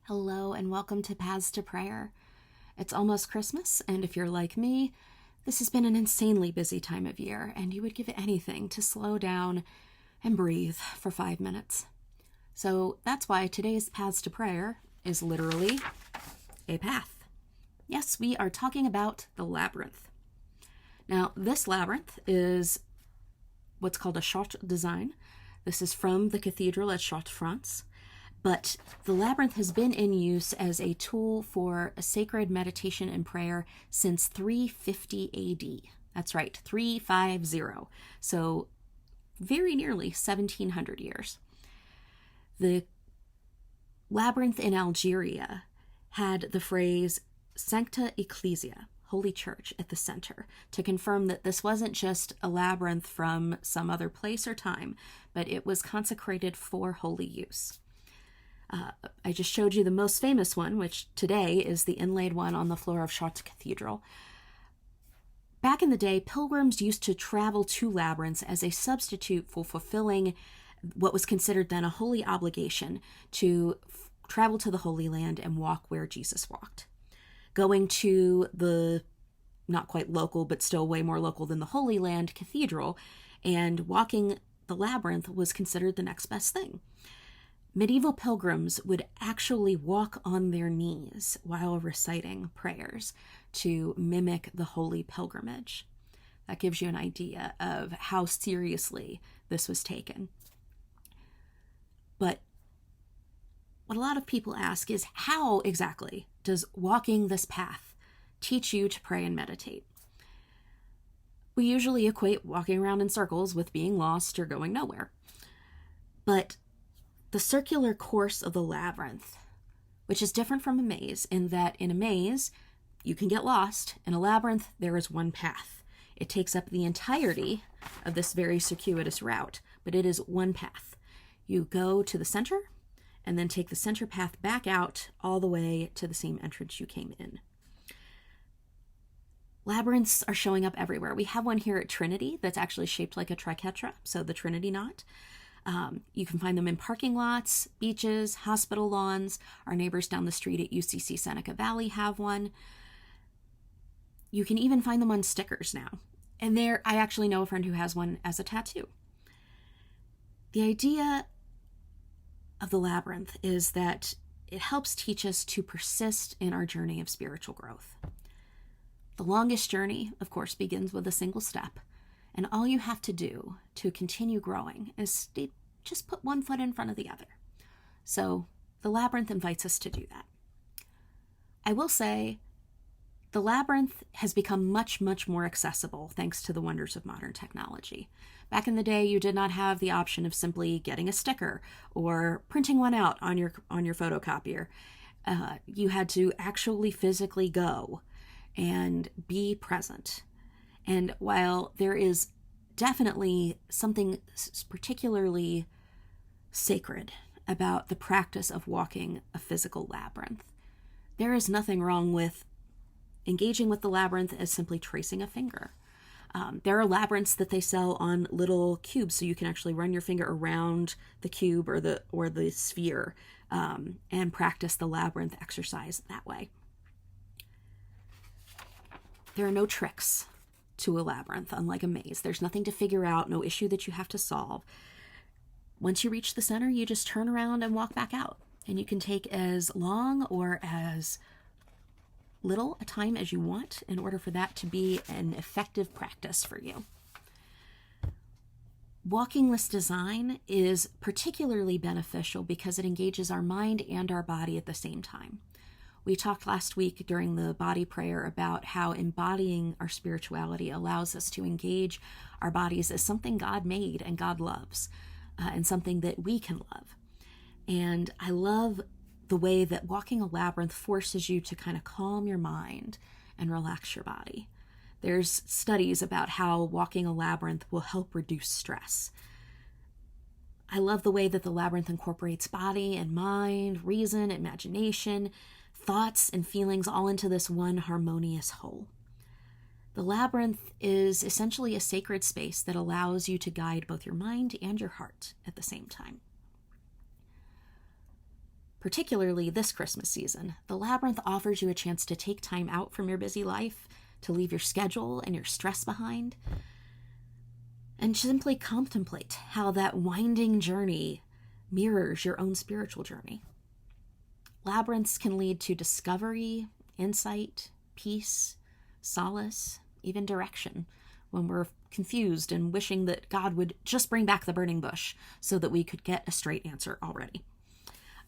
Hello and welcome to Paths to Prayer. It's almost Christmas, and if you're like me, this has been an insanely busy time of year, and you would give anything to slow down and breathe for 5 minutes. So that's why today's Paths to Prayer is literally a path. Yes, we are talking about the Labyrinth. Now, this labyrinth is what's called a Chartres design. This is from the cathedral at Chartres, France. But the labyrinth has been in use as a tool for a sacred meditation and prayer since 350 AD. That's right, 350. So very nearly 1700 years. The labyrinth in Algeria had the phrase Sancta Ecclesia, Holy Church, at the center to confirm that this wasn't just a labyrinth from some other place or time, but it was consecrated for holy use. I just showed you the most famous one, which today is the inlaid one on the floor of Chartres Cathedral. Back in the day, pilgrims used to travel to labyrinths as a substitute for fulfilling what was considered then a holy obligation to travel to the Holy Land and walk where Jesus walked. Going to the not quite local, but still way more local than the Holy Land Cathedral, and walking the labyrinth was considered the next best thing. Medieval pilgrims would actually walk on their knees while reciting prayers to mimic the holy pilgrimage. That gives you an idea of how seriously this was taken. But what a lot of people ask is, how exactly does walking this path teach you to pray and meditate? We usually equate walking around in circles with being lost or going nowhere. But the circular course of the labyrinth, which is different from a maze in that in a maze, you can get lost. In a labyrinth, there is one path. It takes up the entirety of this very circuitous route, but it is one path. You go to the center and then take the center path back out all the way to the same entrance you came in. Labyrinths are showing up everywhere. We have one here at Trinity that's actually shaped like a triquetra, so the Trinity knot. You can find them in parking lots, beaches, hospital lawns. Our neighbors down the street at UCC Seneca Valley have one. You can even find them on stickers now. And I actually know a friend who has one as a tattoo. The idea of the labyrinth is that it helps teach us to persist in our journey of spiritual growth. The longest journey, of course, begins with a single step. And all you have to do to continue growing is just put one foot in front of the other. So the labyrinth invites us to do that. I will say the labyrinth has become much, much more accessible thanks to the wonders of modern technology. Back in the day, you did not have the option of simply getting a sticker or printing one out on your photocopier. You had to actually physically go and be present. And while there is definitely something particularly sacred about the practice of walking a physical labyrinth, there is nothing wrong with engaging with the labyrinth as simply tracing a finger. There are labyrinths that they sell on little cubes, so you can actually run your finger around the cube or the sphere and practice the labyrinth exercise that way. There are no tricks to a labyrinth, unlike a maze. There's nothing to figure out, no issue that you have to solve. Once you reach the center, you just turn around and walk back out. And you can take as long or as little a time as you want in order for that to be an effective practice for you. Walking this design is particularly beneficial because it engages our mind and our body at the same time. We talked last week during the body prayer about how embodying our spirituality allows us to engage our bodies as something God made and God loves, and something that we can love. And I love the way that walking a labyrinth forces you to kind of calm your mind and relax your body. There's studies about how walking a labyrinth will help reduce stress. I love the way that the labyrinth incorporates body and mind, reason, imagination, thoughts and feelings all into this one harmonious whole. The labyrinth is essentially a sacred space that allows you to guide both your mind and your heart at the same time. Particularly this Christmas season, the Labyrinth offers you a chance to take time out from your busy life, to leave your schedule and your stress behind, and simply contemplate how that winding journey mirrors your own spiritual journey. Labyrinths can lead to discovery, insight, peace, solace, even direction, when we're confused and wishing that God would just bring back the burning bush so that we could get a straight answer already.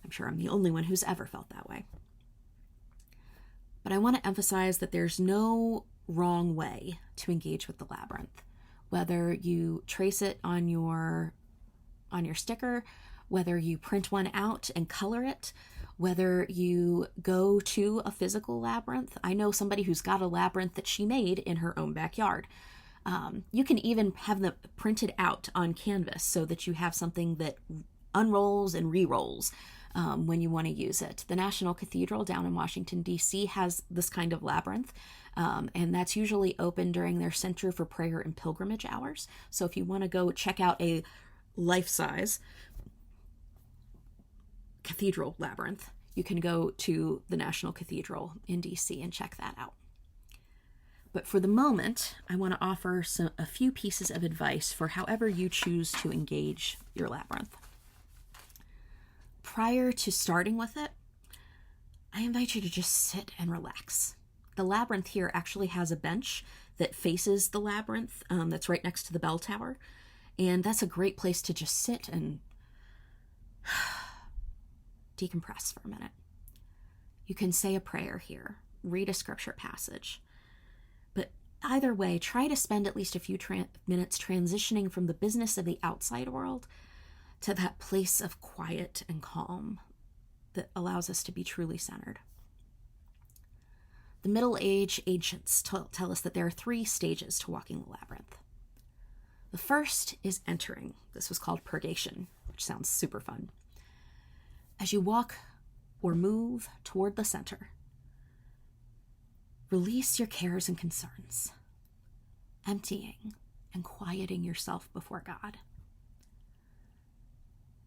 I'm sure I'm the only one who's ever felt that way. But I want to emphasize that there's no wrong way to engage with the Labyrinth. Whether you trace it on your sticker, whether you print one out and color it, whether you go to a physical labyrinth. I know somebody who's got a labyrinth that she made in her own backyard. You can even have them printed out on canvas so that you have something that unrolls and re-rolls when you want to use it. The National Cathedral down in Washington, D.C. has this kind of labyrinth, and that's usually open during their Center for Prayer and Pilgrimage hours. So if you want to go check out a life-size cathedral labyrinth, you can go to the National Cathedral in D.C. and check that out. But for the moment, I want to offer a few pieces of advice for however you choose to engage your labyrinth. Prior to starting with it, I invite you to just sit and relax. The labyrinth here actually has a bench that faces the labyrinth that's right next to the bell tower. And that's a great place to just sit and decompress for a minute. You can say a prayer here, read a scripture passage. But either way, try to spend at least a few minutes transitioning from the business of the outside world to that place of quiet and calm that allows us to be truly centered. The Middle Age ancients tell us that there are 3 stages to walking the labyrinth. The first is entering. This was called purgation, which sounds super fun. As you walk or move toward the center, release your cares and concerns, emptying and quieting yourself before God.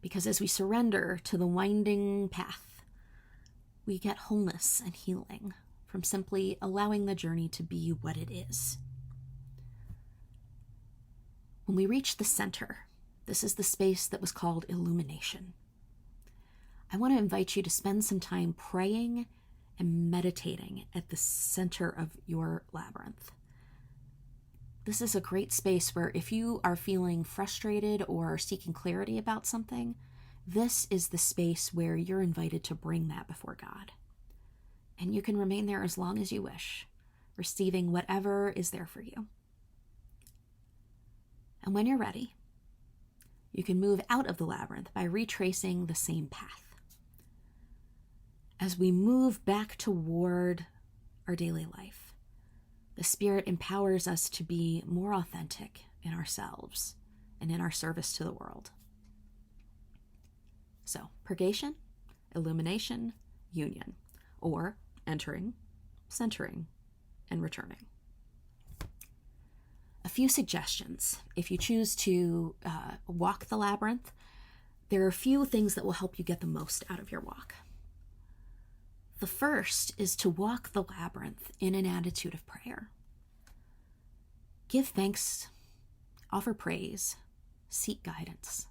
Because as we surrender to the winding path, we get wholeness and healing from simply allowing the journey to be what it is. When we reach the center, this is the space that was called illumination. I want to invite you to spend some time praying and meditating at the center of your labyrinth. This is a great space where if you are feeling frustrated or seeking clarity about something, this is the space where you're invited to bring that before God. And you can remain there as long as you wish, receiving whatever is there for you. And when you're ready, you can move out of the labyrinth by retracing the same path. As we move back toward our daily life, the Spirit empowers us to be more authentic in ourselves and in our service to the world. So, purgation, illumination, union, or entering, centering, and returning. A few suggestions. If you choose to walk the labyrinth, there are a few things that will help you get the most out of your walk. The first is to walk the labyrinth in an attitude of prayer. Give thanks, offer praise, seek guidance.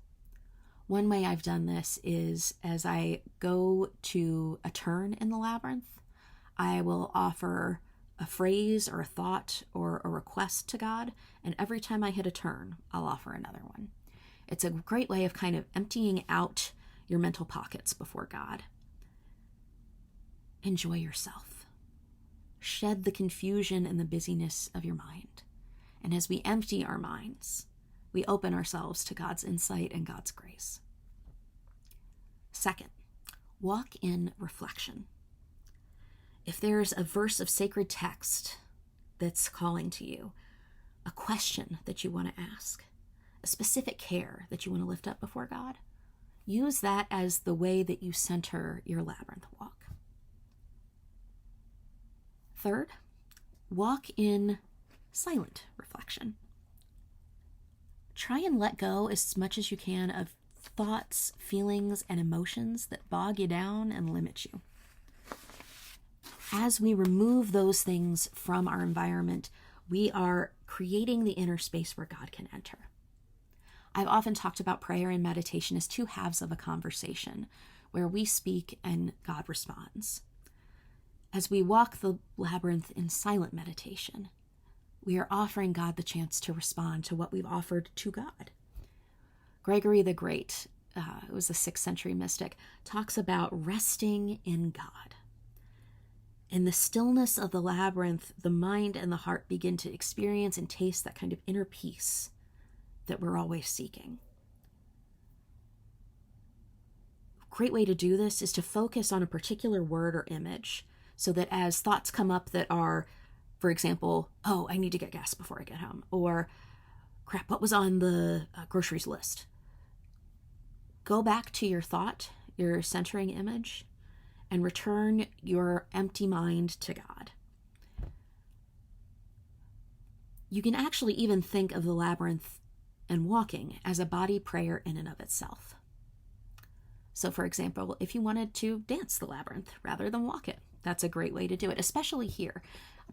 One way I've done this is as I go to a turn in the labyrinth, I will offer a phrase or a thought or a request to God, and every time I hit a turn, I'll offer another one. It's a great way of kind of emptying out your mental pockets before God. Enjoy yourself. Shed the confusion and the busyness of your mind. And as we empty our minds, we open ourselves to God's insight and God's grace. Second, walk in reflection. If there's a verse of sacred text that's calling to you, a question that you want to ask, a specific care that you want to lift up before God, use that as the way that you center your labyrinth walk. Third, walk in silent reflection. Try and let go as much as you can of thoughts, feelings, and emotions that bog you down and limit you. As we remove those things from our environment, we are creating the inner space where God can enter. I've often talked about prayer and meditation as two halves of a conversation where we speak and God responds. As we walk the labyrinth in silent meditation, we are offering God the chance to respond to what we've offered to God. Gregory the Great, who was a 6th century mystic, talks about resting in God. In the stillness of the labyrinth, the mind and the heart begin to experience and taste that kind of inner peace that we're always seeking. A great way to do this is to focus on a particular word or image so that as thoughts come up that are, for example, oh, I need to get gas before I get home, or crap, what was on the groceries list? Go back to your thought, your centering image, and return your empty mind to God. You can actually even think of the labyrinth and walking as a body prayer in and of itself. So, for example, if you wanted to dance the labyrinth rather than walk it, that's a great way to do it, especially here.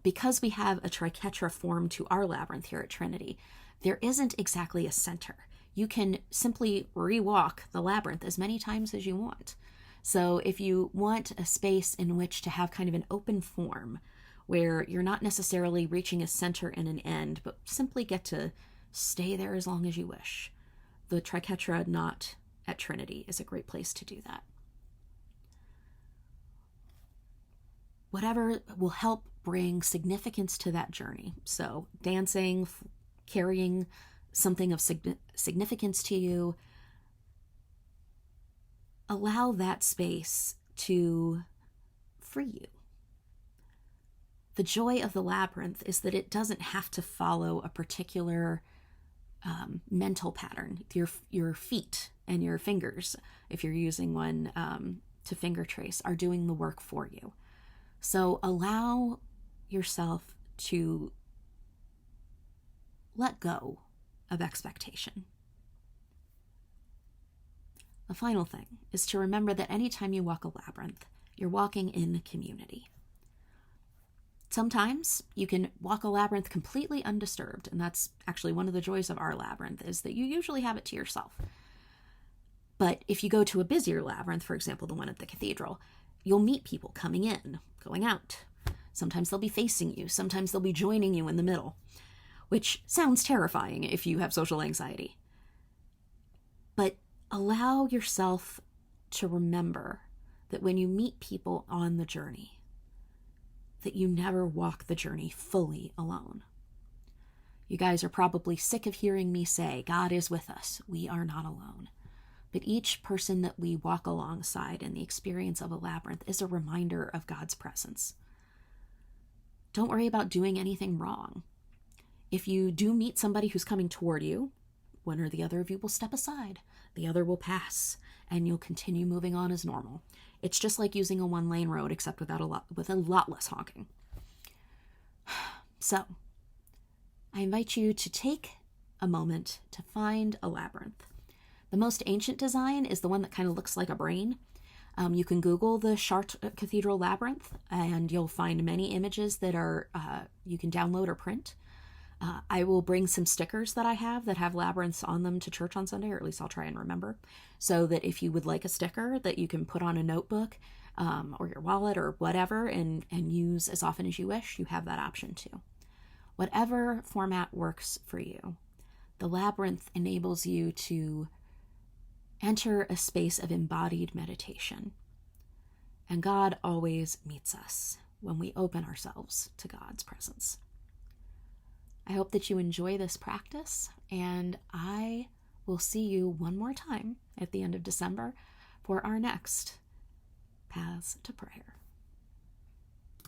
Because we have a triquetra form to our labyrinth here at Trinity, there isn't exactly a center. You can simply rewalk the labyrinth as many times as you want. So if you want a space in which to have kind of an open form where you're not necessarily reaching a center and an end, but simply get to stay there as long as you wish, the triquetra knot at Trinity is a great place to do that. Whatever will help bring significance to that journey. So dancing, carrying something of significance to you, allow that space to free you. The joy of the labyrinth is that it doesn't have to follow a particular mental pattern. Your feet and your fingers, if you're using one to finger trace, are doing the work for you. So allow yourself to let go of expectation. The final thing is to remember that anytime you walk a labyrinth, you're walking in community. Sometimes you can walk a labyrinth completely undisturbed, and that's actually one of the joys of our labyrinth, is that you usually have it to yourself. But if you go to a busier labyrinth, for example, the one at the cathedral, you'll meet people coming in, going out. Sometimes they'll be facing you, sometimes they'll be joining you in the middle, which sounds terrifying if you have social anxiety. But allow yourself to remember that when you meet people on the journey, that you never walk the journey fully alone. You guys are probably sick of hearing me say, God is with us. We are not alone. But each person that we walk alongside in the experience of a labyrinth is a reminder of God's presence. Don't worry about doing anything wrong. If you do meet somebody who's coming toward you, one or the other of you will step aside, the other will pass, and you'll continue moving on as normal. It's just like using a one-lane road, except with a lot less honking. So, I invite you to take a moment to find a labyrinth. The most ancient design is the one that kind of looks like a brain. You can Google the Chartres Cathedral Labyrinth, and you'll find many images that are you can download or print. I will bring some stickers that I have that have labyrinths on them to church on Sunday, or at least I'll try and remember, so that if you would like a sticker that you can put on a notebook or your wallet or whatever and use as often as you wish, you have that option too. Whatever format works for you, the labyrinth enables you to enter a space of embodied meditation. And God always meets us when we open ourselves to God's presence. I hope that you enjoy this practice, and I will see you one more time at the end of December for our next Paths to Prayer.